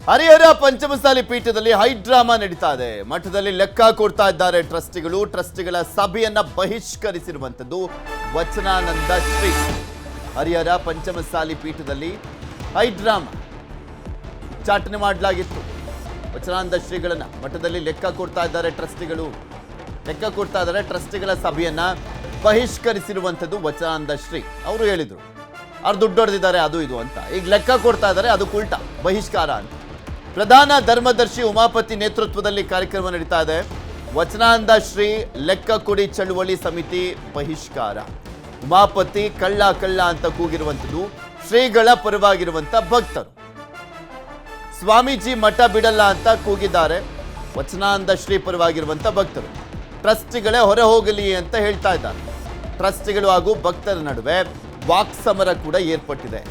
ಹರಿಹರ ಪಂಚಮಸಾಲಿ ಪೀಠದಲ್ಲಿ high drama ನಡೀತಾ ಇದೆ. ಮಠದಲ್ಲಿ ಲೆಕ್ಕ ಕೊಡ್ತಾ ಇದ್ದಾರೆ ಟ್ರಸ್ಟಿಗಳು. ಟ್ರಸ್ಟಿಗಳ ಸಭೆಯನ್ನ ಬಹಿಷ್ಕರಿಸಿರುವಂತದ್ದು ವಚನಾನಂದ ಶ್ರೀ. ಹರಿಹರ ಪಂಚಮಸಾಲಿ ಪೀಠದಲ್ಲಿ ಹೈ ಡ್ರಾಮಾ ಚಾಟನೆ ಮಾಡಲಾಗಿತ್ತು. ವಚನಾನಂದ ಶ್ರೀಗಳನ್ನ ಮಠದಲ್ಲಿ ಲೆಕ್ಕ ಕೊಡ್ತಾ ಇದ್ದಾರೆ ಟ್ರಸ್ಟಿಗಳು. ಲೆಕ್ಕ ಕೊಡ್ತಾ ಇದ್ದಾರೆ, ಟ್ರಸ್ಟಿಗಳ ಸಭೆಯನ್ನ ಬಹಿಷ್ಕರಿಸಿರುವಂತದ್ದು ವಚನಾನಂದ ಶ್ರೀ. ಅವರು ಹೇಳಿದ್ರು ಅವ್ರು ದುಡ್ಡು ಹೊಡೆದಿದ್ದಾರೆ ಅದು ಇದು ಅಂತ. ಈಗ ಲೆಕ್ಕ ಕೊಡ್ತಾ ಇದ್ದಾರೆ, ಅದು ಉಲ್ಟಾ ಬಹಿಷ್ಕಾರ ಅಂತ. ಪ್ರಧಾನ ಧರ್ಮದರ್ಶಿ ಉಮಾಪತಿ ನೇತೃತ್ವದಲ್ಲಿ ಕಾರ್ಯಕ್ರಮ ನಡೀತಾ ಇದೆ. ವಚನಾನಂದ ಶ್ರೀ ಲೆಕ್ಕ ಕೊಡಿ ಚಳುವಳಿ ಸಮಿತಿ ಬಹಿಷ್ಕಾರ. ಉಮಾಪತಿ ಕಳ್ಳ ಕಳ್ಳ ಅಂತ ಕೂಗಿರುವಂಥದ್ದು ಶ್ರೀಗಳ ಪರವಾಗಿರುವಂತ ಭಕ್ತರು. ಸ್ವಾಮೀಜಿ ಮಠ ಬಿಡಲ್ಲ ಅಂತ ಕೂಗಿದ್ದಾರೆ ವಚನಾನಂದ ಶ್ರೀ ಪರವಾಗಿರುವಂತ ಭಕ್ತರು. ಟ್ರಸ್ಟಿಗಳೇ ಹೊರ ಹೋಗಲಿ ಅಂತ ಹೇಳ್ತಾ ಇದ್ದಾರೆ. ಟ್ರಸ್ಟಿಗಳು ಹಾಗೂ ಭಕ್ತರ ನಡುವೆ ವಾಕ್ಸಮರ ಕೂಡ ಏರ್ಪಟ್ಟಿದೆ.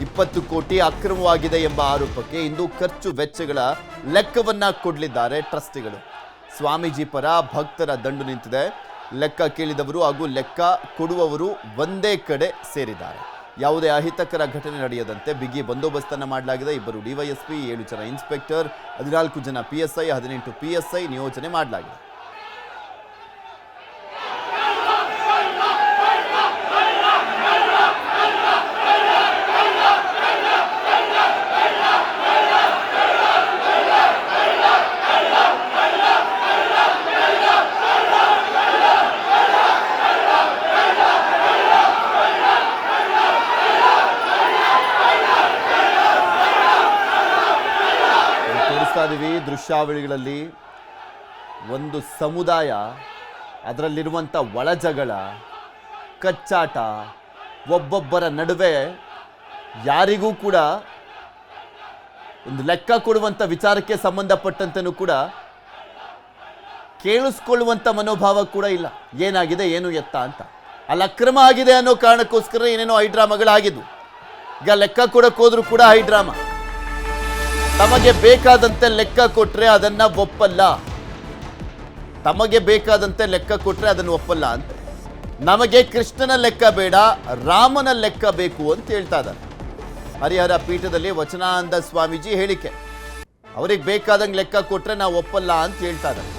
20 ಕೋಟಿ ಅಕ್ರಮವಾಗಿದೆ ಎಂಬ ಆರೋಪಕ್ಕೆ ಇಂದು ಖರ್ಚು ವೆಚ್ಚಗಳ ಲೆಕ್ಕವನ್ನ ಕೊಡಲಿದ್ದಾರೆ ಟ್ರಸ್ಟಿಗಳು. ಸ್ವಾಮೀಜಿ ಪರ ಭಕ್ತರ ದಂಡು ನಿಂತಿದೆ. ಲೆಕ್ಕ ಕೇಳಿದವರು ಹಾಗೂ ಲೆಕ್ಕ ಕೊಡುವವರು ಒಂದೇ ಕಡೆ ಸೇರಿದ್ದಾರೆ. ಯಾವುದೇ ಅಹಿತಕರ ಘಟನೆ ನಡೆಯದಂತೆ ಬಿಗಿ ಬಂದೋಬಸ್ತನ್ನು ಮಾಡಲಾಗಿದೆ. 2 ಡಿವೈಎಸ್ಪಿ, 7 ಜನ ಇನ್ಸ್ಪೆಕ್ಟರ್, 14 ಜನ PSI, 18 PSI ನಿಯೋಜನೆ ಮಾಡಲಾಗಿದೆ. ದೃಶ್ಯಾವಳಿಗಳಲ್ಲಿ ಒಂದು ಸಮುದಾಯ, ಅದರಲ್ಲಿರುವಂಥ ಒಳಜಗಳ, ಕಚ್ಚಾಟ, ಒಬ್ಬೊಬ್ಬರ ನಡುವೆ ಯಾರಿಗೂ ಕೂಡ ಒಂದು ಲೆಕ್ಕ ಕೊಡುವಂಥ ವಿಚಾರಕ್ಕೆ ಸಂಬಂಧಪಟ್ಟಂತೆನೂ ಕೂಡ ಕೇಳಿಸ್ಕೊಳ್ಳುವಂಥ ಮನೋಭಾವ ಕೂಡ ಇಲ್ಲ. ಏನಾಗಿದೆ ಏನು ಎತ್ತ ಅಂತ. ಅಲ್ಲಿ ಅಕ್ರಮ ಆಗಿದೆ ಅನ್ನೋ ಕಾರಣಕ್ಕೋಸ್ಕರ ಏನೇನೋ ಹೈಡ್ರಾಮಾಗಳಾಗಿದ್ವು. ಈಗ ಲೆಕ್ಕ ಕೊಡಕ್ಕೆ ಹೋದ್ರು ಕೂಡ ಹೈಡ್ರಾಮಾ. ತಮಗೆ ಬೇಕಾದಂತೆ ಲೆಕ್ಕ ಕೊಟ್ರೆ ಅದನ್ನ ಒಪ್ಪಲ್ಲ, ತಮಗೆ ಬೇಕಾದಂತೆ ಲೆಕ್ಕ ಕೊಟ್ರೆ ಅದನ್ನು ಒಪ್ಪಲ್ಲ ಅಂತ. ನಮಗೆ ಕೃಷ್ಣನ ಲೆಕ್ಕ ಬೇಡ, ರಾಮನ ಲೆಕ್ಕ ಬೇಕು ಅಂತ ಹೇಳ್ತಾ ಇದ್ದಾರೆ. ಹರಿಹರ ಪೀಠದಲ್ಲಿ ವಚನಾನಂದ ಸ್ವಾಮೀಜಿ ಹೇಳಿಕೆ. ಅವ್ರಿಗೆ ಬೇಕಾದಂಗೆ ಲೆಕ್ಕ ಕೊಟ್ರೆ ನಾವು ಒಪ್ಪಲ್ಲ ಅಂತ ಹೇಳ್ತಾ ಇದ್ದಾರೆ.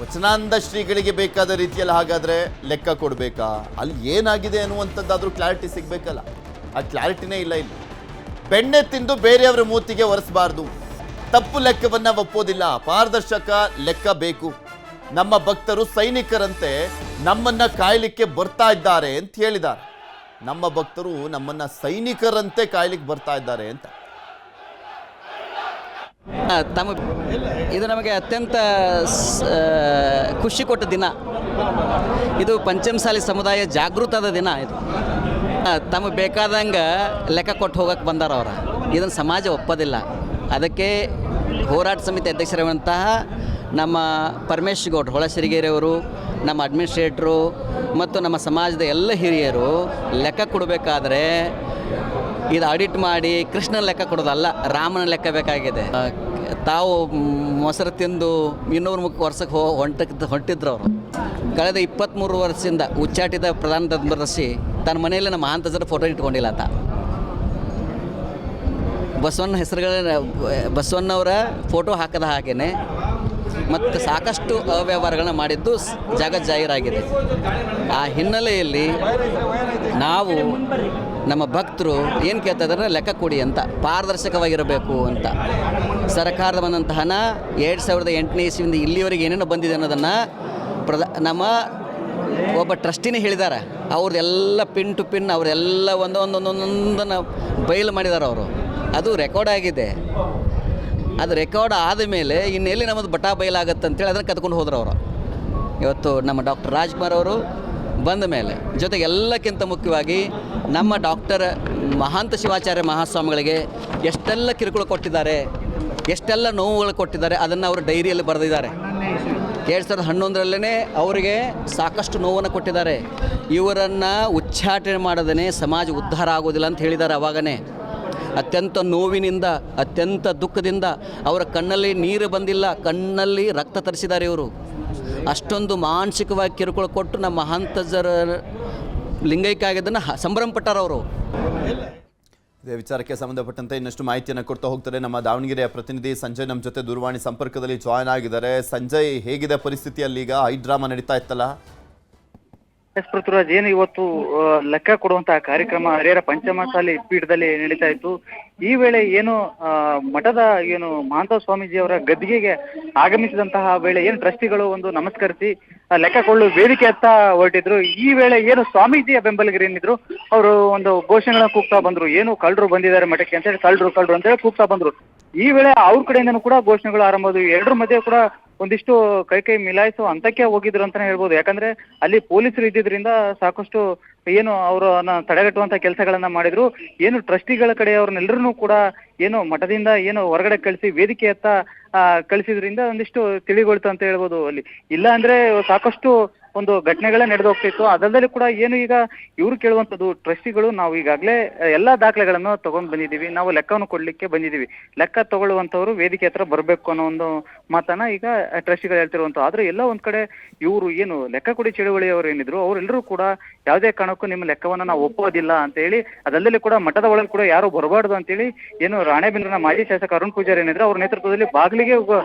ವಚನಾನಂದ ಶ್ರೀಗಳಿಗೆ ಬೇಕಾದ ರೀತಿಯಲ್ಲಿ ಹಾಗಾದ್ರೆ ಲೆಕ್ಕ ಕೊಡಬೇಕಾ? ಅಲ್ಲಿ ಏನಾಗಿದೆ ಅನ್ನುವಂಥದ್ದಾದ್ರೂ ಕ್ಲಾರಿಟಿ ಸಿಗ್ಬೇಕಲ್ಲ. ಆ ಕ್ಲಾರಿಟಿನೇ ಇಲ್ಲ ಇಲ್ಲಿ. ಬೆಣ್ಣೆ ತಿಂದು ಬೇರೆಯವರ ಮೂತಿಗೆ ಒರೆಸಬಾರ್ದು. ತಪ್ಪು ಲೆಕ್ಕವನ್ನ ಒಪ್ಪೋದಿಲ್ಲ, ಪಾರದರ್ಶಕ ಲೆಕ್ಕ ಬೇಕು. ನಮ್ಮ ಭಕ್ತರು ಸೈನಿಕರಂತೆ ನಮ್ಮನ್ನ ಕಾಯ್ಲಿಕ್ಕೆ ಬರ್ತಾ ಇದ್ದಾರೆ ಅಂತ ಹೇಳಿದ್ದಾರೆ. ನಮ್ಮ ಭಕ್ತರು ನಮ್ಮನ್ನ ಸೈನಿಕರಂತೆ ಕಾಯ್ಲಿಕ್ಕೆ ಬರ್ತಾ ಇದ್ದಾರೆ ಅಂತ. ಇದು ನಮಗೆ ಅತ್ಯಂತ ಖುಷಿ ಕೊಟ್ಟ ದಿನ. ಇದು ಪಂಚಮಸಾಲಿ ಸಮುದಾಯ ಜಾಗೃತದ ದಿನ. ಇದು ತಮಗೆ ಬೇಕಾದಂಗೆ ಲೆಕ್ಕ ಕೊಟ್ಟು ಹೋಗಕ್ಕೆ ಬಂದಾರ ಅವ್ರ. ಇದನ್ನು ಸಮಾಜ ಒಪ್ಪೋದಿಲ್ಲ. ಅದಕ್ಕೆ ಹೋರಾಟ ಸಮಿತಿ ಅಧ್ಯಕ್ಷರಿರುವಂತಹ ನಮ್ಮ ಪರಮೇಶ್ ಗೌಡ್ರು ಹೊಳಸಿರಿಗೇರಿಯವರು, ನಮ್ಮ ಅಡ್ಮಿನಿಸ್ಟ್ರೇಟ್ರು ಮತ್ತು ನಮ್ಮ ಸಮಾಜದ ಎಲ್ಲ ಹಿರಿಯರು ಲೆಕ್ಕ ಕೊಡಬೇಕಾದ್ರೆ ಇದು ಆಡಿಟ್ ಮಾಡಿ ಕೃಷ್ಣನ ಲೆಕ್ಕ ಕೊಡೋದಲ್ಲ, ರಾಮನ ಲೆಕ್ಕ ಬೇಕಾಗಿದೆ. ತಾವು ಮೊಸರು ತಿಂದು ಇನ್ನೂರು ವರ್ಷಕ್ಕೆ ಹೊಂಟಿದ್ರು ಅವರು. ಕಳೆದ 23 ವರ್ಷದಿಂದ ಉಚ್ಚಾಟಿತ ಪ್ರಧಾನ ಧರ್ಮದರ್ಶಿ ತನ್ನ ಮನೆಯಲ್ಲಿ ನಮ್ಮ ಮಹಾಂತಜರ ಫೋಟೋ ಇಟ್ಕೊಂಡಿಲ್ಲ ಆತ. ಬಸವಣ್ಣವರ ಫೋಟೋ ಹಾಕದ ಹಾಗೇನೆ ಮತ್ತು ಸಾಕಷ್ಟು ಅವ್ಯವಹಾರಗಳನ್ನ ಮಾಡಿದ್ದು ಜಾಹೀರಾಗಿದೆ. ಆ ಹಿನ್ನೆಲೆಯಲ್ಲಿ ನಾವು ನಮ್ಮ ಭಕ್ತರು ಏನು ಕೇಳ್ತಾ ಇದ್ದಾರೆ, ಲೆಕ್ಕ ಕೊಡಿ ಅಂತ, ಪಾರದರ್ಶಕವಾಗಿರಬೇಕು ಅಂತ. ಸರ್ಕಾರದ ಬಂದಂತಹ ಹಣ 2008ನೇ ಇಸ್ವಿಯಿಂದ ಇಲ್ಲಿವರೆಗೆ ಏನೇನೋ ಬಂದಿದೆ ಅನ್ನೋದನ್ನು ನಮ್ಮ ಒಬ್ಬ ಟ್ರಸ್ಟಿನೇ ಹೇಳಿದ್ದಾರೆ. ಅವ್ರದ್ದೆಲ್ಲ ಪಿನ್ ಟು ಪಿನ್ ಅವರೆಲ್ಲ ಒಂದೊಂದನ್ನು ಬಯಲು ಮಾಡಿದ್ದಾರೆ ಅವರು. ಅದು ರೆಕಾರ್ಡ್ ಆಗಿದೆ. ಅದು ರೆಕಾರ್ಡ್ ಆದ ಮೇಲೆ ಇನ್ನೆಲ್ಲಿ ನಮ್ಮದು ಬಟಾ ಬಯಲಾಗತ್ತೆ ಅಂತೇಳಿ ಅದನ್ನು ಕದ್ಕೊಂಡು ಹೋದ್ರು ಅವರು. ಇವತ್ತು ನಮ್ಮ ಡಾಕ್ಟರ್ ರಾಜ್ಕುಮಾರ್ ಅವರು ಬಂದ ಮೇಲೆ, ಜೊತೆಗೆ ಎಲ್ಲಕ್ಕಿಂತ ಮುಖ್ಯವಾಗಿ ನಮ್ಮ ಡಾಕ್ಟರ್ ಮಹಾಂತ ಶಿವಾಚಾರ್ಯ ಮಹಾಸ್ವಾಮಿಗಳಿಗೆ ಎಷ್ಟೆಲ್ಲ ಕಿರುಕುಳ ಕೊಟ್ಟಿದ್ದಾರೆ, ಎಷ್ಟೆಲ್ಲ ನೋವುಗಳು ಕೊಟ್ಟಿದ್ದಾರೆ, ಅದನ್ನು ಅವರು ಡೈರಿಯಲ್ಲಿ ಬರೆದಿದ್ದಾರೆ. 2011ರಲ್ಲೇ ಅವರಿಗೆ ಸಾಕಷ್ಟು ನೋವನ್ನು ಕೊಟ್ಟಿದ್ದಾರೆ. ಇವರನ್ನು ಉಚ್ಚಾಟನೆ ಮಾಡದೇ ಸಮಾಜ ಉದ್ಧಾರ ಆಗೋದಿಲ್ಲ ಅಂತ ಹೇಳಿದ್ದಾರೆ. ಅವಾಗನೇ ಅತ್ಯಂತ ನೋವಿನಿಂದ, ಅತ್ಯಂತ ದುಃಖದಿಂದ ಅವರ ಕಣ್ಣಲ್ಲಿ ನೀರು ಬಂದಿಲ್ಲ, ಕಣ್ಣಲ್ಲಿ ರಕ್ತ ತರಿಸಿದ್ದಾರೆ ಇವರು. ಅಷ್ಟೊಂದು ಮಾನಸಿಕವಾಗಿ ಕಿರುಕುಳ ಕೊಟ್ಟು ನಮ್ಮ ಮಹಾಂತಜರ ಲಿಂಗೈಕ್ಯ ಆಗಿದ್ದನ್ನು ಸಂಭ್ರಮ ಪಟ್ಟಾರವರು. ಇದೇ ವಿಚಾರಕ್ಕೆ ಸಂಬಂಧಪಟ್ಟಂತೆ ಇನ್ನಷ್ಟು ಮಾಹಿತಿಯನ್ನು ಕೊಡ್ತಾ ಹೋಗ್ತಾರೆ ನಮ್ಮ ದಾವಣಗೆರೆಯ ಪ್ರತಿನಿಧಿ ಸಂಜಯ್ ನಮ್ಮ ಜೊತೆ ದೂರವಾಣಿ ಸಂಪರ್ಕದಲ್ಲಿ ಜಾಯ್ನ್ ಆಗಿದ್ದಾರೆ. ಸಂಜಯ್, ಹೇಗಿದೆ ಪರಿಸ್ಥಿತಿಯಲ್ಲಿ? ಈಗ ಹೈಡ್ರಾಮಾ ನಡೀತಾ ಇತ್ತಲ್ಲ? ಎಸ್ ಪೃಥ್ವಿರಾಜ್, ಏನು ಇವತ್ತು ಲೆಕ್ಕ ಕೊಡುವಂತಹ ಕಾರ್ಯಕ್ರಮ ಹರಿಹರ ಪಂಚಮಸಾಲಿ ಪೀಠದಲ್ಲಿ ನಡೀತಾ ಇತ್ತು. ಈ ವೇಳೆ ಏನು ಮಠದ ಏನು ಮಹಾಂತ ಸ್ವಾಮೀಜಿ ಅವರ ಗದ್ದಿಗೆಗೆ ಆಗಮಿಸಿದಂತಹ ವೇಳೆ ಏನು ಟ್ರಸ್ಟಿಗಳು ಒಂದು ನಮಸ್ಕರಿಸಿ ಲೆಕ್ಕ ಕೊಳ್ಳು ವೇದಿಕೆ ಹತ್ತ ಹೊರಟಿದ್ರು. ಈ ವೇಳೆ ಏನು ಸ್ವಾಮೀಜಿಯ ಬೆಂಬಲಿಗರು ಏನಿದ್ರು ಅವರು ಒಂದು ಘೋಷಣೆಗಳನ್ನ ಕೂಗ್ತಾ ಬಂದ್ರು. ಏನು ಕಳ್ಳರು ಬಂದಿದ್ದಾರೆ ಮಠಕ್ಕೆ ಅಂತ ಹೇಳಿ, ಕಳ್ಳರು ಅಂತ ಹೇಳಿ ಕೂಗ್ತಾ ಬಂದ್ರು. ಈ ವೇಳೆ ಅವ್ರ ಕಡೆಯಿಂದನೂ ಕೂಡ ಘೋಷಣೆಗಳು ಆರಂಭ ಆದವು. ಎರಡರ ಮಧ್ಯೆ ಕೂಡ ಒಂದಿಷ್ಟು ಕೈ ಮಿಲಾಯಿಸುವ ಹಂತಕ್ಕೆ ಹೋಗಿದ್ರು ಅಂತಾನೆ ಹೇಳ್ಬೋದು. ಯಾಕಂದ್ರೆ ಅಲ್ಲಿ ಪೊಲೀಸರು ಇದ್ದಿದ್ರಿಂದ ಸಾಕಷ್ಟು ಏನು ಅವರನ್ನ ತಡೆಗಟ್ಟುವಂತ ಕೆಲಸಗಳನ್ನ ಮಾಡಿದ್ರು. ಏನು ಟ್ರಸ್ಟಿಗಳ ಕಡೆ ಅವ್ರನ್ನೆಲ್ಲರನ್ನೂ ಕೂಡ ಏನು ಮಠದಿಂದ ಏನು ಹೊರಗಡೆ ಕಳಿಸಿ ವೇದಿಕೆ ಹತ್ತ ಕಳಿಸಿದ್ರಿಂದ ಒಂದಿಷ್ಟು ತಿಳಿಗೊಳ್ತು ಅಂತ ಹೇಳ್ಬೋದು. ಅಲ್ಲಿ ಇಲ್ಲ ಅಂದ್ರೆ ಸಾಕಷ್ಟು ಒಂದು ಘಟನೆಗಳೇ ನಡೆದು ಹೋಗ್ತಿತ್ತು. ಅದಲ್ಲದೆ ಕೂಡ ಏನು ಈಗ ಇವ್ರು ಕೇಳುವಂಥದ್ದು ಟ್ರಸ್ಟಿಗಳು, ನಾವು ಈಗಾಗಲೇ ಎಲ್ಲಾ ದಾಖಲೆಗಳನ್ನು ತಗೊಂಡ್ ಬಂದಿದ್ದೀವಿ, ನಾವು ಲೆಕ್ಕವನ್ನು ಕೊಡ್ಲಿಕ್ಕೆ ಬಂದಿದ್ದೀವಿ, ಲೆಕ್ಕ ತಗೊಳ್ಳುವಂತವ್ರು ವೇದಿಕೆ ಹತ್ರ ಬರ್ಬೇಕು ಅನ್ನೋ ಒಂದು ಮಾತನ್ನ ಈಗ ಟ್ರಸ್ಟಿಗಳು ಹೇಳ್ತಿರುವಂತ. ಆದ್ರೆ ಎಲ್ಲ ಒಂದ್ ಕಡೆ ಇವರು ಏನು ಲೆಕ್ಕ ಕೊಡಿ ಚಳುವಳಿಯವರು ಏನಿದ್ರು ಅವರೆಲ್ಲರೂ ಕೂಡ ಯಾವುದೇ ಕಾರಣಕ್ಕೂ ನಿಮ್ಮ ಲೆಕ್ಕವನ್ನ ನಾವು ಒಪ್ಪೋದಿಲ್ಲ ಅಂತ ಹೇಳಿ, ಅದಲ್ಲದೆ ಕೂಡ ಮಠದ ಒಳಗೆ ಕೂಡ ಯಾರು ಬರಬಾರ್ದು ಅಂತೇಳಿ ಏನು ರಾಣೆಬೆನ್ನೂರಿನ ಮಾಜಿ ಶಾಸಕ ಅರುಣ್ ಪೂಜಾರಿ ಏನಿದ್ರು ಅವ್ರ ನೇತೃತ್ವದಲ್ಲಿ ಬಾಗಿಲಿಗೆ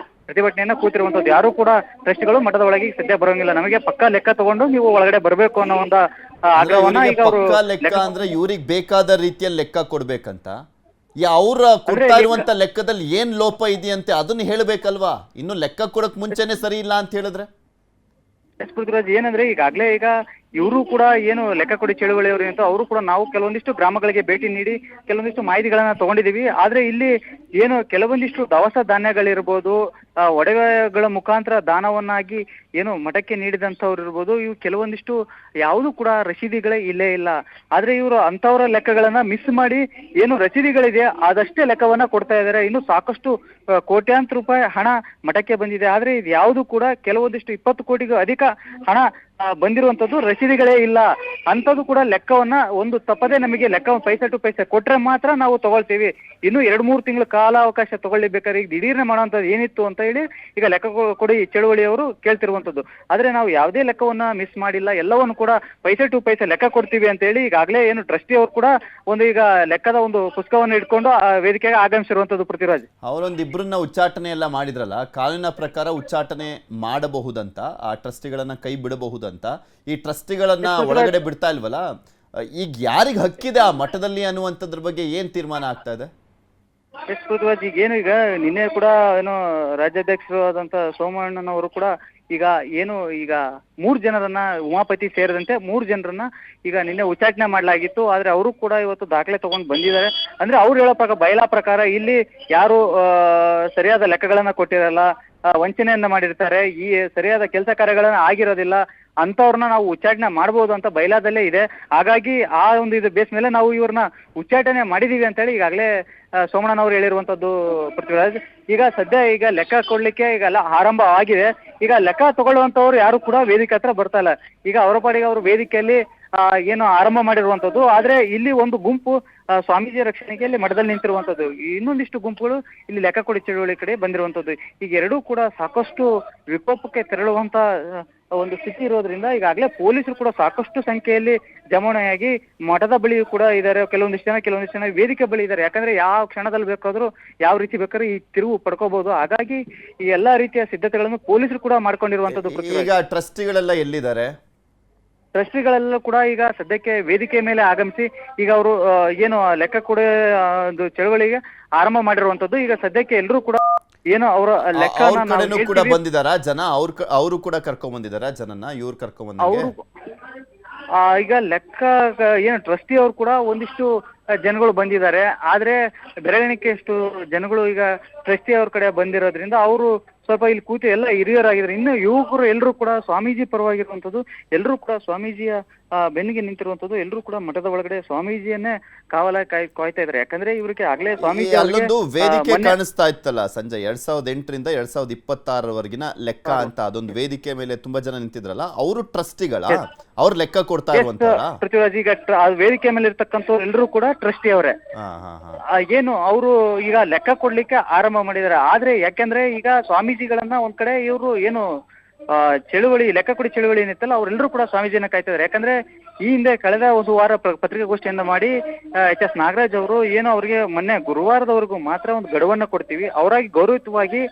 ಪ್ರತಿಭಟನೆಯನ್ನ ಕೂತಿರುವಂತದ್ದು. ಯಾರು ಕೂಡ ಟ್ರಸ್ಟಿಗಳು ಮಠದ ಒಳಗೆ ಸದ್ಯ ಬರೋಂಗಿಲ್ಲ, ನಮಗೆ ಪಕ್ಕಾ ಲೆಕ್ಕ ತಗೊಂಡು ನೀವು ಒಳಗಡೆ ಬರಬೇಕು ಅನ್ನೋ ಒಂದು ಆಗ್ರಹವನ್ನ ಈಗ ಅವರು ಲೆಕ್ಕ ಅಂದ್ರೆ ಇವ್ರಿಗೆ ಬೇಕಾದ ರೀತಿಯಲ್ಲಿ ಲೆಕ್ಕ ಕೊಡ್ಬೇಕಂತ. ಅವ್ರ ಕೊಡ್ತಾ ಇರುವಂತ ಲೆಕ್ಕದಲ್ಲಿ ಏನ್ ಲೋಪ ಇದೆಯಂತೆ ಅದನ್ನ ಹೇಳ್ಬೇಕಲ್ವಾ? ಇನ್ನು ಲೆಕ್ಕ ಕೊಡಕ್ ಮುಂಚೆನೆ ಸರಿ ಇಲ್ಲ ಅಂತ ಹೇಳಿದ್ರೆ ಎಸ್ ಪೃಥ್ವಿರಾಜ್, ಏನಂದ್ರೆ ಈಗಾಗಲೇ ಈಗ ಇವರು ಕೂಡ ಏನು ಲೆಕ್ಕ ಕೊಡಿ ಚಳುವಳಿಯವರು ಅಂತ ಅವರು ಕೂಡ ನಾವು ಕೆಲವೊಂದಿಷ್ಟು ಗ್ರಾಮಗಳಿಗೆ ಭೇಟಿ ನೀಡಿ ಕೆಲವೊಂದಿಷ್ಟು ಮಾಹಿತಿಗಳನ್ನ ತಗೊಂಡಿದ್ದೀವಿ. ಆದ್ರೆ ಇಲ್ಲಿ ಏನು ಕೆಲವೊಂದಿಷ್ಟು ದವಸ ಧಾನ್ಯಗಳಿರ್ಬೋದು, ಒಡವೆಗಳ ಮುಖಾಂತರ ದಾನವನ್ನಾಗಿ ಏನು ಮಠಕ್ಕೆ ನೀಡಿದಂಥವ್ರು ಇರ್ಬೋದು, ಇವು ಕೆಲವೊಂದಿಷ್ಟು ಯಾವುದು ಕೂಡ ರಸೀದಿಗಳೇ ಇಲ್ಲೇ ಇಲ್ಲ. ಆದ್ರೆ ಇವರು ಅಂತವರ ಲೆಕ್ಕಗಳನ್ನ ಮಿಸ್ ಮಾಡಿ ಏನು ರಸೀದಿಗಳಿದೆ ಅದಷ್ಟೇ ಲೆಕ್ಕವನ್ನ ಕೊಡ್ತಾ ಇದ್ದಾರೆ. ಇನ್ನು ಸಾಕಷ್ಟು ಕೋಟ್ಯಾಂತರ ರೂಪಾಯಿ ಹಣ ಮಠಕ್ಕೆ ಬಂದಿದೆ. ಆದ್ರೆ ಇದು ಯಾವುದು ಕೂಡ ಕೆಲವೊಂದಿಷ್ಟು 20 ಕೋಟಿಗೂ ಅಧಿಕ ಹಣ ಬಂದಿರುವಂತದ್ದು ರಸೀದಿಗಳೇ ಇಲ್ಲ. ಅಂಥದ್ದು ಕೂಡ ಲೆಕ್ಕವನ್ನ ಒಂದು ತಪ್ಪದೆ ನಮಗೆ ಲೆಕ್ಕ ಪೈಸೆ ಟು ಪೈಸೆ ಕೊಟ್ರೆ ಮಾತ್ರ ನಾವು ತಗೊಳ್ತೀವಿ. ಇನ್ನು 2-3 ತಿಂಗಳು ಕಾಲಾವಕಾಶ ತಗೊಳ್ಳಿಬೇಕಾದ್ರೆ ಈಗ ದಿಢೀರ್ನೆ ಮಾಡುವಂಥದ್ದು ಏನಿತ್ತು ಅಂತ ಹೇಳಿ ಈಗ ಲೆಕ್ಕ ಕೊಡಿ ಚಳುವಳಿಯವರು ಕೇಳ್ತಿರುವಂತದ್ದು. ಆದ್ರೆ ನಾವು ಯಾವುದೇ ಲೆಕ್ಕವನ್ನ ಮಿಸ್ ಮಾಡಿಲ್ಲ, ಎಲ್ಲವನ್ನು ಕೂಡ ಪೈಸೆ ಟು ಪೈಸೆ ಲೆಕ್ಕ ಕೊಡ್ತೀವಿ ಅಂತ ಹೇಳಿ ಈಗಾಗಲೇ ಏನು ಟ್ರಸ್ಟಿ ಅವರು ಕೂಡ ಒಂದು ಈಗ ಲೆಕ್ಕದ ಒಂದು ಪುಸ್ತಕವನ್ನು ಇಟ್ಕೊಂಡು ವೇದಿಕೆಗೆ ಆಗಮಿಸಿರುವಂತದ್ದು. ಪೃಥ್ವಿರಾಜ್, ಅವರೊಂದಿಬ್ಬರನ್ನ ಉಚ್ಚಾಟನೆ ಎಲ್ಲ ಮಾಡಿದ್ರಲ್ಲ, ಕಾನೂನಿನ ಪ್ರಕಾರ ಉಚ್ಚಾಟನೆ ಮಾಡಬಹುದಂತ, ಆ ಟ್ರಸ್ಟಿಗಳನ್ನ ಕೈ ಬಿಡಬಹುದಂತ. ಈ ಟ್ರಸ್ಟಿಗಳನ್ನ ಒಳಗಡೆ ಬಿಡ್ತಾ ಇಲ್ವಲ್ಲ, ಈಗ ಯಾರಿಗ ಹಕ್ಕಿದೆ ಆ ಮಠದಲ್ಲಿ ಅನ್ನುವಂಥದ್ರ ಬಗ್ಗೆ ಏನ್ ತೀರ್ಮಾನ ಆಗ್ತಾ ಇದೆ? ಎಸ್ ಪೃಥ್ವಿರಾಜ್, ಈಗ ನಿನ್ನೆ ಕೂಡ ಏನು ರಾಜ್ಯಾಧ್ಯಕ್ಷರು ಆದಂತ ಸೋಮಣ್ಣನವರು ಕೂಡ ಈಗ 3 ಜನರನ್ನ, ಉಮಾಪತಿ ಸೇರಿದಂತೆ 3 ಜನರನ್ನ ಈಗ ನಿನ್ನೆ ಉಚ್ಚಾಟನೆ ಮಾಡಲಾಗಿತ್ತು. ಆದ್ರೆ ಅವರು ಕೂಡ ಇವತ್ತು ದಾಖಲೆ ತಗೊಂಡು ಬಂದಿದ್ದಾರೆ. ಅಂದ್ರೆ ಅವ್ರು ಹೇಳೋ ಬಯಲಾ ಪ್ರಕಾರ ಇಲ್ಲಿ ಯಾರು ಸರಿಯಾದ ಲೆಕ್ಕಗಳನ್ನ ಕೊಟ್ಟಿರಲ್ಲ, ವಂಚನೆಯನ್ನ ಮಾಡಿರ್ತಾರೆ, ಈ ಸರಿಯಾದ ಕೆಲಸ ಕಾರ್ಯಗಳನ್ನ ಆಗಿರೋದಿಲ್ಲ, ಅಂತವ್ರನ್ನ ನಾವು ಉಚ್ಚಾಟನೆ ಮಾಡಬಹುದು ಅಂತ ಬಯಲಾದಲ್ಲೇ ಇದೆ. ಹಾಗಾಗಿ ಆ ಒಂದು ಇದು ಬೇಸ್ ಮೇಲೆ ನಾವು ಇವ್ರನ್ನ ಉಚ್ಚಾಟನೆ ಮಾಡಿದೀವಿ ಅಂತ ಹೇಳಿ ಈಗಾಗಲೇ ಸೋಮಣ್ಣನವರು ಹೇಳಿರುವಂತದ್ದು. ಪೃಥ್ವಿರಾಜ್, ಈಗ ಸದ್ಯ ಈಗ ಲೆಕ್ಕ ಕೊಡ್ಲಿಕ್ಕೆ ಈಗ ಎಲ್ಲ ಆರಂಭ ಆಗಿದೆ. ಈಗ ಲೆಕ್ಕ ತಗೊಳ್ಳುವಂತವ್ರು ಯಾರು ಕೂಡ ವೇದಿಕೆ ಹತ್ರ ಬರ್ತಾ ಇಲ್ಲ. ಈಗ ಅವರ ಪಾಡಿಗೆ ಅವರು ವೇದಿಕೆಯಲ್ಲಿ ಏನು ಆರಂಭ ಮಾಡಿರುವಂತದ್ದು. ಆದ್ರೆ ಇಲ್ಲಿ ಒಂದು ಗುಂಪು ಸ್ವಾಮೀಜಿ ರಕ್ಷಣೆಗೆ ಮಠದಲ್ಲಿ ನಿಂತಿರುವಂತದ್ದು, ಇನ್ನೊಂದಿಷ್ಟು ಗುಂಪುಗಳು ಇಲ್ಲಿ ಲೆಕ್ಕ ಕೊಡಿ ಚಳುವಳಿ ಕಡೆ ಬಂದಿರುವಂತದ್ದು. ಈಗ ಎರಡೂ ಕೂಡ ಸಾಕಷ್ಟು ವಿಕೋಪಕ್ಕೆ ತೆರಳುವಂತ ಒಂದು ಸ್ಥಿತಿ ಇರೋದ್ರಿಂದ ಈಗಾಗಲೇ ಪೊಲೀಸರು ಕೂಡ ಸಾಕಷ್ಟು ಸಂಖ್ಯೆಯಲ್ಲಿ ಜಮಾವಣೆಯಾಗಿ ಮಠದ ಬಳಿ ಕೂಡ ಇದ್ದಾರೆ. ಕೆಲವೊಂದಿಷ್ಟು ಜನ ವೇದಿಕೆ ಬಳಿ ಇದ್ದಾರೆ. ಯಾಕಂದ್ರೆ ಯಾವ ಕ್ಷಣದಲ್ಲಿ ಬೇಕಾದ್ರೂ ಯಾವ ರೀತಿ ಬೇಕಾದ್ರೂ ಈ ತಿರುವು ಪಡ್ಕೋಬಹುದು. ಹಾಗಾಗಿ ಈ ಎಲ್ಲಾ ರೀತಿಯ ಸಿದ್ಧತೆಗಳನ್ನು ಪೊಲೀಸರು ಕೂಡ ಮಾಡ್ಕೊಂಡಿರುವಂತದ್ದು. ಈಗ ಟ್ರಸ್ಟಿಗಳೆಲ್ಲ ಎಲ್ಲಿದ್ದಾರೆ? ಟ್ರಸ್ಟಿಗಳೆಲ್ಲ ಕೂಡ ಈಗ ಸದ್ಯಕ್ಕೆ ವೇದಿಕೆ ಮೇಲೆ ಆಗಮಿಸಿ ಈಗ ಅವರು ಏನು ಲೆಕ್ಕ ಕೊಡ ಚಳವಳಿಗೆ ಆರಂಭ ಮಾಡಿರುವಂತದ್ದು. ಈಗ ಸದ್ಯಕ್ಕೆ ಎಲ್ಲರೂ ಕೂಡ ಏನು ಅವರ ಲೆಕ್ಕ ಕೂಡ ಬಂದಿದಾರ ಜನ, ಅವರು ಕೂಡ ಕರ್ಕೊಂಡ್ ಬಂದಿದಾರ ಜನನ, ಇವ್ರು ಕರ್ಕೊಂಡ್ ಅವರು ಈಗ ಲೆಕ್ಕ ಏನು ಟ್ರಸ್ಟಿ ಅವರು ಕೂಡ ಒಂದಿಷ್ಟು ಜನಗಳು ಬಂದಿದ್ದಾರೆ. ಆದ್ರೆ ಬೆರಳೆಣಿಕೆಯಷ್ಟು ಜನಗಳು ಈಗ ಟ್ರಸ್ಟಿ ಅವ್ರ ಕಡೆ ಬಂದಿರೋದ್ರಿಂದ ಅವರು ಸ್ವಲ್ಪ ಇಲ್ಲಿ ಕೂತು ಎಲ್ಲ ಹಿರಿಯರಾಗಿದ್ದಾರೆ. ಇನ್ನು ಯುವಕರು ಎಲ್ಲರೂ ಕೂಡ ಸ್ವಾಮೀಜಿ ಪರವಾಗಿರುವಂತದ್ದು, ಎಲ್ಲರೂ ಕೂಡ ಸ್ವಾಮೀಜಿಯ ಬೆನ್ನಿಗೆ ನಿಂತಿರುವಂತದ್ದು, ಎಲ್ಲರೂ ಕೂಡ ಮಠದ ಒಳಗಡೆ ಸ್ವಾಮೀಜಿಯನ್ನೇ ಕಾಯ್ತಾ ಇದ್ದಾರೆ. ಯಾಕಂದ್ರೆ ಇವ್ರಿಗೆ ಆಗ್ಲೇ ಸ್ವಾಮೀಜಿ ಅಲ್ಲೊಂದು ವೇದಿಕೆ ಕಾಣಿಸ್ತಾ ಇತ್ತಲ್ಲ ಸಂಜಯ್, 2008ರಿಂದ 2026 ಲೆಕ್ಕ ಅಂತ ಅದೊಂದು ವೇದಿಕೆ ಮೇಲೆ ತುಂಬಾ ಜನ ನಿಂತಿದ್ರಲ್ಲ, ಅವರು ಟ್ರಸ್ಟಿಗಳ ಅವ್ರು ಲೆಕ್ಕ ಕೊಡ್ತಾ ಇರುವಂತಲ್ಲ ಪೃಥ್ವಿರಾಜ್. ಈಗ ವೇದಿಕೆ ಮೇಲೆ ಇರ್ತಕ್ಕಂಥವ್ರು ಎಲ್ಲರೂ ಕೂಡ ಟ್ರಸ್ಟಿ ಅವರೇ. ಏನು ಅವರು ಈಗ ಲೆಕ್ಕ ಕೊಡ್ಲಿಕ್ಕೆ ಆರಂಭ ಮಾಡಿದ್ದಾರೆ. ಆದ್ರೆ ಯಾಕೆಂದ್ರೆ ಈಗ ಸ್ವಾಮೀಜಿಗಳನ್ನ ಒಂದ್ ಕಡೆ ಇವರು ಏನು ಚಳುವಳಿ ಲೆಕ್ಕ ಕೊಡಿ ಚಳುವಳಿ ಏನಿತ್ತಲ್ಲ ಅವರೆಲ್ಲರೂ ಕೂಡ ಸ್ವಾಮೀಜಿಯನ್ನ ಕಾಯ್ತಿದ್ದಾರೆ. ಯಾಕಂದ್ರೆ ಈ ಹಿಂದೆ ಕಳೆದ ಒಂದು ವಾರ ಪತ್ರಿಕಾಗೋಷ್ಠಿಯಿಂದ ಮಾಡಿ HS ನಾಗರಾಜ್ ಅವರು ಏನು ಅವರಿಗೆ ಮೊನ್ನೆ ಗುರುವಾರದವರೆಗೂ ಮಾತ್ರ ಒಂದು ಗಡುವನ್ನ ಕೊಡ್ತೀವಿ, ಅವರಾಗಿ ಗೌರವಯುತವಾಗಿ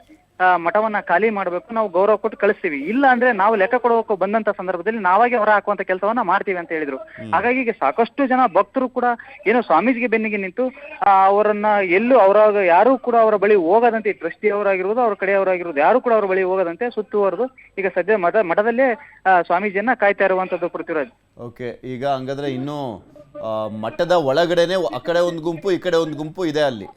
ಮಠವನ್ನ ಖಾಲಿ ಮಾಡಬೇಕು, ನಾವು ಗೌರವ ಕೊಟ್ಟು ಕಳಿಸ್ತೀವಿ, ಇಲ್ಲ ಅಂದ್ರೆ ನಾವು ಲೆಕ್ಕ ಕೊಡೋಕೆ ಬಂದಂತ ಸಂದರ್ಭದಲ್ಲಿ ನಾವಾಗೆ ಹೊರ ಹಾಕುವಂತ ಕೆಲಸವನ್ನ ಮಾಡ್ತೀವಿ ಅಂತ ಹೇಳಿದ್ರು. ಹಾಗಾಗಿ ಈಗ ಸಾಕಷ್ಟು ಜನ ಭಕ್ತರು ಕೂಡ ಏನು ಸ್ವಾಮೀಜಿಗೆ ಬೆನ್ನಿಗೆ ನಿಂತು ಅವರನ್ನ ಎಲ್ಲೂ ಅವರಾಗ ಯಾರು ಕೂಡ ಅವರ ಬಳಿ ಹೋಗದಂತೆ, ಟ್ರಸ್ಟಿ ಅವರಾಗಿರ್ಬೋದು ಅವ್ರ ಕಡೆಯವರಾಗಿರ್ಬೋದು ಯಾರು ಕೂಡ ಅವರ ಬಳಿ ಹೋಗದಂತೆ ಸುತ್ತುವರೆದು ಈಗ ಸದ್ಯ ಮಠದಲ್ಲೇ ಸ್ವಾಮೀಜಿಯನ್ನ ಕಾಯ್ತಾ ಇರುವಂತದ್ದು ಪೃಥ್ವಿರಾಜ್. ಓಕೆ, ಈಗ ಹಂಗಾದ್ರೆ ಇನ್ನು ಮಠದ ಒಳಗಡೆನೆ ಆ ಕಡೆ ಒಂದು ಗುಂಪು ಈ ಕಡೆ ಒಂದು ಗುಂಪು ಇದೆ ಅಲ್ಲಿ.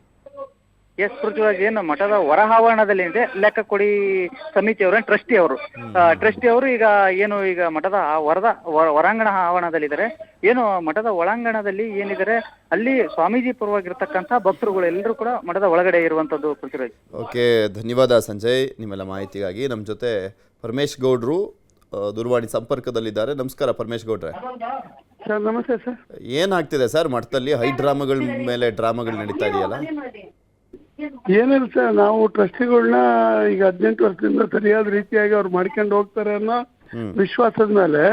ಎಸ್ ಪೃಥ್ವಿರಾಜ್, ಏನು ಮಠದ ಹೊರ ಆವರಣದಲ್ಲಿ ಇದೆ ಲೆಕ್ಕ ಕೊಡಿ ಸಮಿತಿಯವರು, ಟ್ರಸ್ಟಿ ಅವರು ಈಗ ಏನು ಈಗ ಮಠದ ಹೊರಾಂಗಣ ಆವರಣದಲ್ಲಿದ್ದಾರೆ. ಏನು ಮಠದ ಒಳಾಂಗಣದಲ್ಲಿ ಏನಿದ್ದಾರೆ ಅಲ್ಲಿ ಸ್ವಾಮೀಜಿ ಪರವಾಗಿರ್ತಕ್ಕಂಥ ಭಕ್ತರುಗಳು ಎಲ್ಲರೂ ಕೂಡ ಮಠದ ಒಳಗಡೆ ಇರುವಂತದ್ದು ಪೃಥ್ವಿರಾಜ್. ಓಕೆ, ಧನ್ಯವಾದ ಸಂಜಯ್ ನಿಮ್ಮೆಲ್ಲ ಮಾಹಿತಿಗಾಗಿ. ನಮ್ಮ ಜೊತೆ ಪರಮೇಶ್ ಗೌಡ್ರು ದೂರವಾಣಿ ಸಂಪರ್ಕದಲ್ಲಿದ್ದಾರೆ. ನಮಸ್ಕಾರ ಪರಮೇಶ್ ಗೌಡ್ರೆ. ಸರ್ ನಮಸ್ತೆ ಸರ್. ಏನಾಗ್ತಿದೆ ಸರ್ ಮಠದಲ್ಲಿ? ಹೈ ಡ್ರಾಮಾಗಳ ಮೇಲೆ ಡ್ರಾಮಾಗಳು ನಡೀತಾ ಇದೆಯಲ್ಲ? ಏನಿಲ್ಲ ಸರ್, ನಾವು ಟ್ರಸ್ಟಿಗಳನ್ನ ಈಗ 18 ವರ್ಷದಿಂದ ಸರಿಯಾದ ರೀತಿಯಾಗಿ ಅವ್ರು ಮಾಡ್ಕೊಂಡು ಹೋಗ್ತಾರೆ ಅನ್ನೋ ವಿಶ್ವಾಸದ ಮೇಲೆ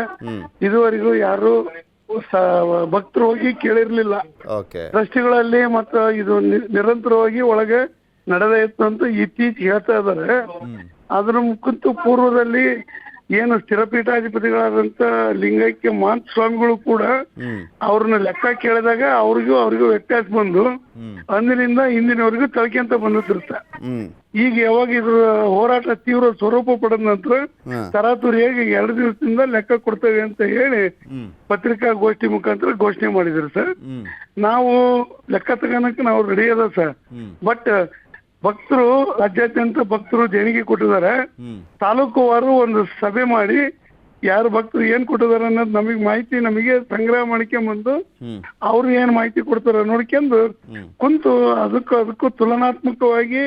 ಇದುವರೆಗೂ ಯಾರು ಭಕ್ತರು ಹೋಗಿ ಕೇಳಿರ್ಲಿಲ್ಲ. ಟ್ರಸ್ಟಿಗಳಲ್ಲಿ ಮತ್ತು ಇದು ನಿರಂತರವಾಗಿ ಒಳಗೆ ನಡೆದೇ ಇತ್ತು ಅಂತ ಇತ್ತೀಚೆಗೆ ಹೇಳ್ತಾ ಇದ್ದಾರೆ. ಅದ್ರ ಕುರಿತು ಪೂರ್ವದಲ್ಲಿ ಏನು ಸ್ಥಿರಪೀಠಾಧಿಪತಿಗಳಾದಂತ ಲಿಂಗೈಕ್ಯ ಮಹಾಂತ ಸ್ವಾಮಿಗಳು ಕೂಡ ಅವ್ರನ್ನ ಲೆಕ್ಕ ಕೇಳಿದಾಗ ಅವ್ರಿಗೂ ವ್ಯತ್ಯಾಸ ಬಂದು ಅಂದಿನಿಂದ ಇಂದಿನವರೆಗೂ ತಳ್ಕೊಂತ ಬಂದಿರುತ್ತೆ. ಈಗ ಯಾವಾಗ ಇದ್ರ ಹೋರಾಟ ತೀವ್ರ ಸ್ವರೂಪ ಪಡೆದ ನಂತರ ತರಾತುರಿಯಾಗಿ 2 ದಿವಸದಿಂದ ಲೆಕ್ಕ ಕೊಡ್ತೇವೆ ಅಂತ ಹೇಳಿ ಪತ್ರಿಕಾಗೋಷ್ಠಿ ಮುಖಾಂತರ ಘೋಷಣೆ ಮಾಡಿದ್ರು ಸರ್. ನಾವು ಲೆಕ್ಕ ತಗೋಣಕ್ಕೆ ನಾವು ರೆಡಿ ಅದ ಸರ್. ಬಟ್ ಭಕ್ತರು ರಾಜ್ಯಾದ್ಯಂತ ಭಕ್ತರು ದೇಣಿಗೆ ಕೊಟ್ಟಿದ್ದಾರೆ. ತಾಲೂಕುವಾರು ಒಂದು ಸಭೆ ಮಾಡಿ ಯಾರು ಭಕ್ತರು ಏನ್ ಕೊಟ್ಟಿದ್ದಾರೆ ಅನ್ನೋದು ನಮಗೆ ಸಂಗ್ರಹ ಮಾಡ್ಕೊಂಡ್ಬಂದು ಅವ್ರು ಏನ್ ಮಾಹಿತಿ ಕೊಡ್ತಾರ ನೋಡ್ಕೊಂಡು ಕುಂತು ಅದಕ್ಕೂ ತುಲನಾತ್ಮಕವಾಗಿ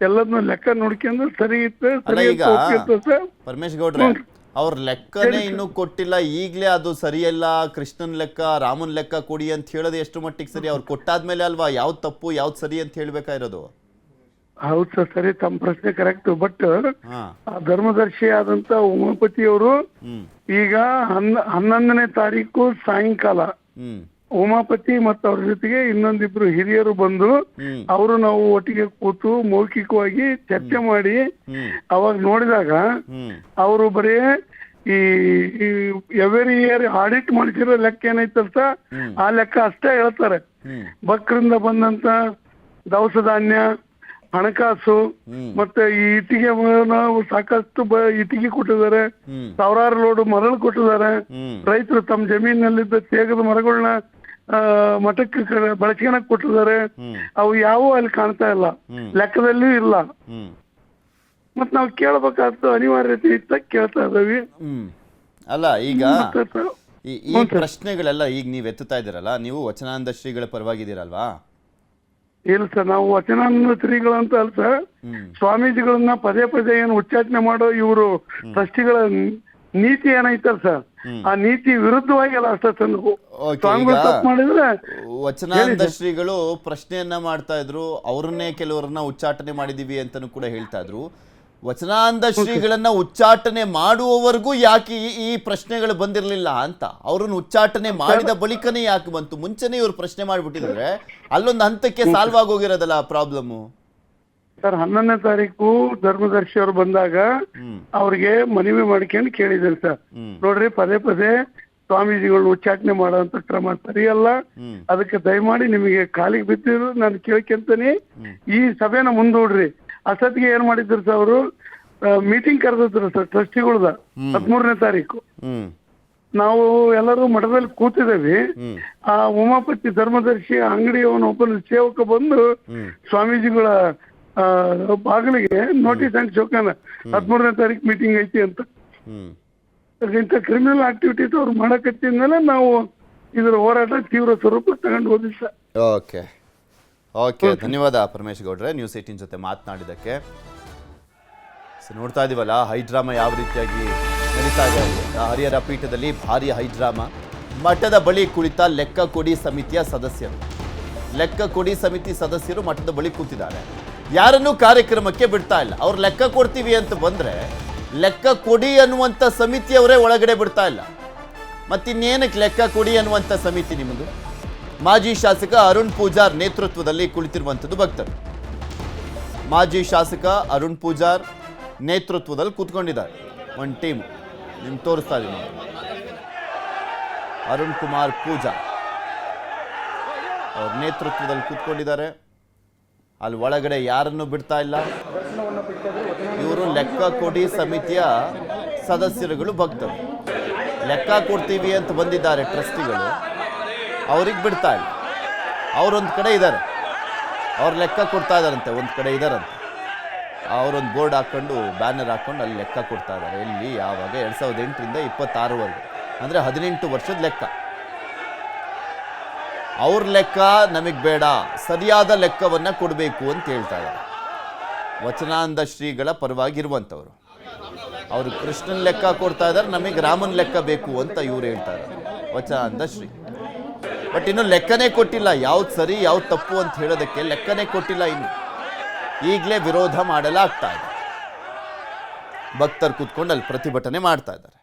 ಎಲ್ಲದನ್ನ ಲೆಕ್ಕ ನೋಡ್ಕೊಂಡು ಸರಿ ಇತ್ತು ಸರ್. ಪರಮೇಶ್ ಗೌಡ್ರೆ, ಅವ್ರ ಲೆಕ್ಕನೇ ಇನ್ನು ಕೊಟ್ಟಿಲ್ಲ, ಈಗ್ಲೇ ಅದು ಸರಿಯಲ್ಲ, ಕೃಷ್ಣನ್ ಲೆಕ್ಕ ರಾಮನ್ ಲೆಕ್ಕ ಕೊಡಿ ಅಂತ ಹೇಳೋದು ಎಷ್ಟು ಮಟ್ಟಿಗೆ ಸರಿ? ಅವ್ರು ಕೊಟ್ಟಾದ್ಮೇಲೆ ಅಲ್ವಾ ಯಾವ್ದು ತಪ್ಪು ಯಾವ್ದು ಸರಿ ಅಂತ ಹೇಳ್ಬೇಕಾಗಿರೋದು? ಹೌದು ಸರ್, ಸರಿ, ತಮ್ಮ ಪ್ರಶ್ನೆ ಕರೆಕ್ಟ್. ಬಟ್ ಧರ್ಮದರ್ಶಿ ಆದಂತ ಉಮಾಪತಿಯವರು ಈಗ 11ನೇ ತಾರೀಕು ಸಾಯಂಕಾಲ ಉಮಾಪತಿ ಮತ್ತು ಅವ್ರ ಜೊತೆಗೆ ಇನ್ನೊಂದಿಬ್ರು ಹಿರಿಯರು ಬಂದು ಅವರು ನಾವು ಒಟ್ಟಿಗೆ ಕೂತು ಮೌಖಿಕವಾಗಿ ಚರ್ಚೆ ಮಾಡಿ ಅವಾಗ ನೋಡಿದಾಗ ಅವರು ಬರೀ ಈ ಎವ್ರಿ ಇಯರ್ ಆಡಿಟ್ ಮಾಡಿಸಿರೋ ಲೆಕ್ಕ ಏನೈತಲ್ಸ ಆ ಲೆಕ್ಕ ಅಷ್ಟೇ ಹೇಳ್ತಾರೆ. ಭಕ್ತರಿಂದ ಬಂದಂತ ದವಸ ಧಾನ್ಯ, ಹಣಕಾಸು ಮತ್ತೆ ಈ ಇಟ್ಟಿಗೆ ನಾವು ಸಾಕಷ್ಟು ಇಟ್ಟಿಗೆ ಕೊಟ್ಟಿದ್ದಾರೆ, ಸಾವಿರಾರು ಲೋಡ್ ಮರಳು ಕೊಟ್ಟಿದ್ದಾರೆ. ರೈತರು ತಮ್ಮ ಜಮೀನಿನಲ್ಲಿದ್ದ ತೇಗದ ಮರಗಳನ್ನ ಮಠಕ್ಕೆ ಬಳಸ್ಕೊಳಕ್ ಕೊಟ್ಟಿದ್ದಾರೆ. ಅವು ಯಾವ ಅಲ್ಲಿ ಕಾಣ್ತಾ ಇಲ್ಲ, ಲೆಕ್ಕದಲ್ಲಿಯೂ ಇಲ್ಲ. ಮತ್ ನಾವು ಕೇಳಬೇಕಾದ ಅನಿವಾರ್ಯತೆ ಇತ್ತ ಕೇಳ್ತಾ ಇದ್ದೀವಿ. ಅಲ್ಲ, ಈಗ ಈ ಪ್ರಶ್ನೆಗಳೆಲ್ಲ ಈಗ ನೀವ್ ಎತ್ತುತ್ತಾ ಇದ್ದೀರಲ್ಲ, ನೀವು ವಚನಾನಂದ ಶ್ರೀಗಳ ಪರವಾಗಿದ್ದೀರಲ್ವಾ? ಇಲ್ಲ ಸರ್, ನಾವು ವಚನಾನಂದ ಶ್ರೀಗಳಂತ ಅಲ್ಲ ಸರ್, ಸ್ವಾಮೀಜಿಗಳನ್ನ ಪದೇ ಪದೇ ಏನು ಉಚ್ಚಾಟನೆ ಮಾಡೋ ಇವರು ಟ್ರಸ್ಟಿಗಳ ನೀತಿ ಏನೈತಲ್ಲ ಸರ್, ಆ ನೀತಿ ವಿರುದ್ಧವಾಗಿ ಅಲ್ಲ ಅಷ್ಟೇ ಸರ್. ಸ್ವಾಮಿಗಳು ತಪ್ಪು ಮಾಡಿದ್ರೆ ವಚನಾನಂದ ಶ್ರೀಗಳು ಪ್ರಶ್ನೆಯನ್ನ ಮಾಡ್ತಾ ಇದ್ರು, ಅವ್ರನ್ನೇ ಕೆಲವರನ್ನ ಉಚ್ಚಾಟನೆ ಮಾಡಿದೀವಿ ಅಂತಾನು ಕೂಡ ಹೇಳ್ತಾ ಇದ್ರು. ವಚನಾನಂದ ಶ್ರೀಗಳನ್ನ ಉಚ್ಚಾಟನೆ ಮಾಡುವವರೆಗೂ ಯಾಕೆ ಈ ಪ್ರಶ್ನೆಗಳು ಬಂದಿರಲಿಲ್ಲ ಅಂತ? ಅವ್ರನ್ನ ಉಚ್ಚಾಟನೆ ಮಾಡಿದ ಬಳಿಕನೇ ಯಾಕೆ ಬಂತು? ಮುಂಚೆನೆ ಇವ್ರು ಪ್ರಶ್ನೆ ಮಾಡ್ಬಿಟ್ಟಿದ್ರೆ ಅಲ್ಲೊಂದು ಹಂತಕ್ಕೆ ಸಾಲ್ವ್ ಆಗೋಗಿರೋದಲ್ಲ ಪ್ರಾಬ್ಲಮ್ ಸರ್. 11ನೇ ತಾರೀಕು ಧರ್ಮದರ್ಶಿ ಅವ್ರು ಬಂದಾಗ ಅವ್ರಿಗೆ ಮನವಿ ಮಾಡ್ಕೊಂಡು ಕೇಳಿದ್ರು ಸರ್, ನೋಡ್ರಿ ಪದೇ ಪದೇ ಸ್ವಾಮೀಜಿಗಳನ್ನ ಉಚ್ಚಾಟನೆ ಮಾಡುವಂತ ಕ್ರಮ ಸರಿಯಲ್ಲ, ಅದಕ್ಕೆ ದಯಮಾಡಿ ನಿಮಗೆ ಕಾಲಿಗೆ ಬಿದ್ದಿದ್ರು ನಾನು ಕೇಳ್ಕೊಂತೀನಿ, ಈ ಸಭೆನ ಮುಂದೂಡ್ರಿ. ಅಷ್ಟೊತ್ತಿಗೆ ಏನ್ ಮಾಡಿದ್ರು ಸರ್, ಅವರು ಮೀಟಿಂಗ್ ಕರೆದಿದ್ರು ಸರ್ ಟ್ರಸ್ಟಿಗಳ್ದ 13ನೇ ತಾರೀಕು. ನಾವು ಎಲ್ಲರೂ ಮಠದಲ್ಲಿ ಕೂತಿದ್ದೇವೆ. ಆ ಉಮಾಪತಿ ಧರ್ಮದರ್ಶಿ ಅಂಗಡಿಯವನ ಒಬ್ಬನ ಸೇವಕ ಬಂದು ಸ್ವಾಮೀಜಿಗಳ ಬಾಗಿಲಿಗೆ ನೋಟಿಸ್ ಅಂಟಿಸೋಕನ 13ನೇ ತಾರೀಕು ಮೀಟಿಂಗ್ ಐತಿ ಅಂತ. ಇಂಥ ಕ್ರಿಮಿನಲ್ ಆಕ್ಟಿವಿಟೀಸ್ ಅವ್ರು ಮಾಡಕತ್ತಿದ್ಮೇಲೆ ನಾವು ಇದರ ಹೋರಾಟ ತೀವ್ರ ಸ್ವರೂಪ ತಗೊಂಡು ಹೋದ್ವಿ ಸರ್. ಓಕೆ, ಧನ್ಯವಾದ ಪರಮೇಶ್ ಗೌಡ್ರೆ ನ್ಯೂಸ್ 18 ಜೊತೆ ಮಾತನಾಡಿದ್ದಕ್ಕೆ. ನೋಡ್ತಾ ಇದೀವಲ್ಲ ಹೈಡ್ರಾಮಾ ಯಾವ ರೀತಿಯಾಗಿ ನಡೀತಾ ಇದೆ. ಹರಿಹರ ಪೀಠದಲ್ಲಿ ಭಾರಿ ಹೈಡ್ರಾಮಾ. ಮಠದ ಬಳಿ ಕುಳಿತ ಲೆಕ್ಕ ಕೊಡಿ ಸಮಿತಿಯ ಸದಸ್ಯರು, ಲೆಕ್ಕ ಕೊಡಿ ಸಮಿತಿ ಸದಸ್ಯರು ಮಠದ ಬಳಿ ಕೂತಿದ್ದಾರೆ. ಯಾರನ್ನೂ ಕಾರ್ಯಕ್ರಮಕ್ಕೆ ಬಿಡ್ತಾ ಇಲ್ಲ. ಅವ್ರು ಲೆಕ್ಕ ಕೊಡ್ತೀವಿ ಅಂತ ಬಂದ್ರೆ ಲೆಕ್ಕ ಕೊಡಿ ಅನ್ನುವಂಥ ಸಮಿತಿಯವರೇ ಒಳಗಡೆ ಬಿಡ್ತಾ ಇಲ್ಲ. ಮತ್ತಿನ್ನೇನಕ್ಕೆ ಲೆಕ್ಕ ಕೊಡಿ ಅನ್ನುವಂಥ ಸಮಿತಿ ನಿಮ್ಮದು? ಮಾಜಿ ಶಾಸಕ ಅರುಣ್ ಪೂಜಾರ್ ನೇತೃತ್ವದಲ್ಲಿ ಕುಳಿತಿರುವಂಥದ್ದು ಭಕ್ತರು. ಮಾಜಿ ಶಾಸಕ ಅರುಣ್ ಪೂಜಾರ್ ನೇತೃತ್ವದಲ್ಲಿ ಕೂತ್ಕೊಂಡಿದ್ದಾರೆ ಒಂದು ಟೀಮ್. ನಿಮ್ಗೆ ತೋರಿಸ್ತಾ ಇದ್ದೀನಿ ನೋಡಿ. ಅರುಣ್ ಕುಮಾರ್ ಪೂಜಾರ್ ಅವ್ರ ನೇತೃತ್ವದಲ್ಲಿ ಕೂತ್ಕೊಂಡಿದ್ದಾರೆ. ಅಲ್ಲಿ ಒಳಗಡೆ ಯಾರನ್ನು ಬಿಡ್ತಾ ಇಲ್ಲ. ಇವರು ಲೆಕ್ಕ ಕೊಡಿ ಸಮಿತಿಯ ಸದಸ್ಯರುಗಳು, ಭಕ್ತರು. ಲೆಕ್ಕ ಕೊಡ್ತೀವಿ ಅಂತ ಬಂದಿದ್ದಾರೆ ಟ್ರಸ್ಟಿಗಳು, ಅವ್ರಿಗೆ ಬಿಡ್ತಾ ಇಲ್ಲ. ಅವರೊಂದು ಕಡೆ ಇದ್ದಾರೆ, ಅವ್ರು ಲೆಕ್ಕ ಕೊಡ್ತಾ ಇದ್ದಾರಂತೆ, ಒಂದು ಕಡೆ ಇದ್ದಾರಂತೆ. ಅವರೊಂದು ಬೋರ್ಡ್ ಹಾಕ್ಕೊಂಡು ಬ್ಯಾನರ್ ಹಾಕ್ಕೊಂಡು ಅಲ್ಲಿ ಲೆಕ್ಕ ಕೊಡ್ತಾ ಇದ್ದಾರೆ. ಎಲ್ಲಿ ಯಾವಾಗ 2008ರಿಂದ 26ವರೆಗೆ, ಅಂದರೆ 18 ವರ್ಷದ ಲೆಕ್ಕ. ಅವ್ರ ಲೆಕ್ಕ ನಮಗೆ ಬೇಡ, ಸರಿಯಾದ ಲೆಕ್ಕವನ್ನು ಕೊಡಬೇಕು ಅಂತ ಹೇಳ್ತಾ ಇದ್ದಾರೆ. ವಚನಾನಂದ ಶ್ರೀಗಳ ಪರವಾಗಿರುವಂಥವ್ರು. ಅವರು ಕೃಷ್ಣನ ಲೆಕ್ಕ ಕೊಡ್ತಾ ಇದ್ದಾರೆ, ನಮಗೆ ರಾಮನ ಲೆಕ್ಕ ಬೇಕು ಅಂತ ಇವ್ರು ಹೇಳ್ತಾ ಇದ್ದಾರೆ, ವಚನಾನಂದ ಶ್ರೀ. ಬಟ್ ಇನ್ನು ಲೆಕ್ಕನೇ ಕೊಟ್ಟಿಲ್ಲ, ಯಾವ್ದು ಸರಿ ಯಾವ್ದು ತಪ್ಪು ಅಂತ ಹೇಳೋದಕ್ಕೆ ಲೆಕ್ಕನೇ ಕೊಟ್ಟಿಲ್ಲ. ಇನ್ನು ಈಗಲೇ ವಿರೋಧ ಮಾಡಲಾಗ್ತಾ ಇದೆ. ಭಕ್ತರು ಕೂತ್ಕೊಂಡು ಅಲ್ಲಿ ಪ್ರತಿಭಟನೆ ಮಾಡ್ತಾ ಇದ್ದಾರೆ.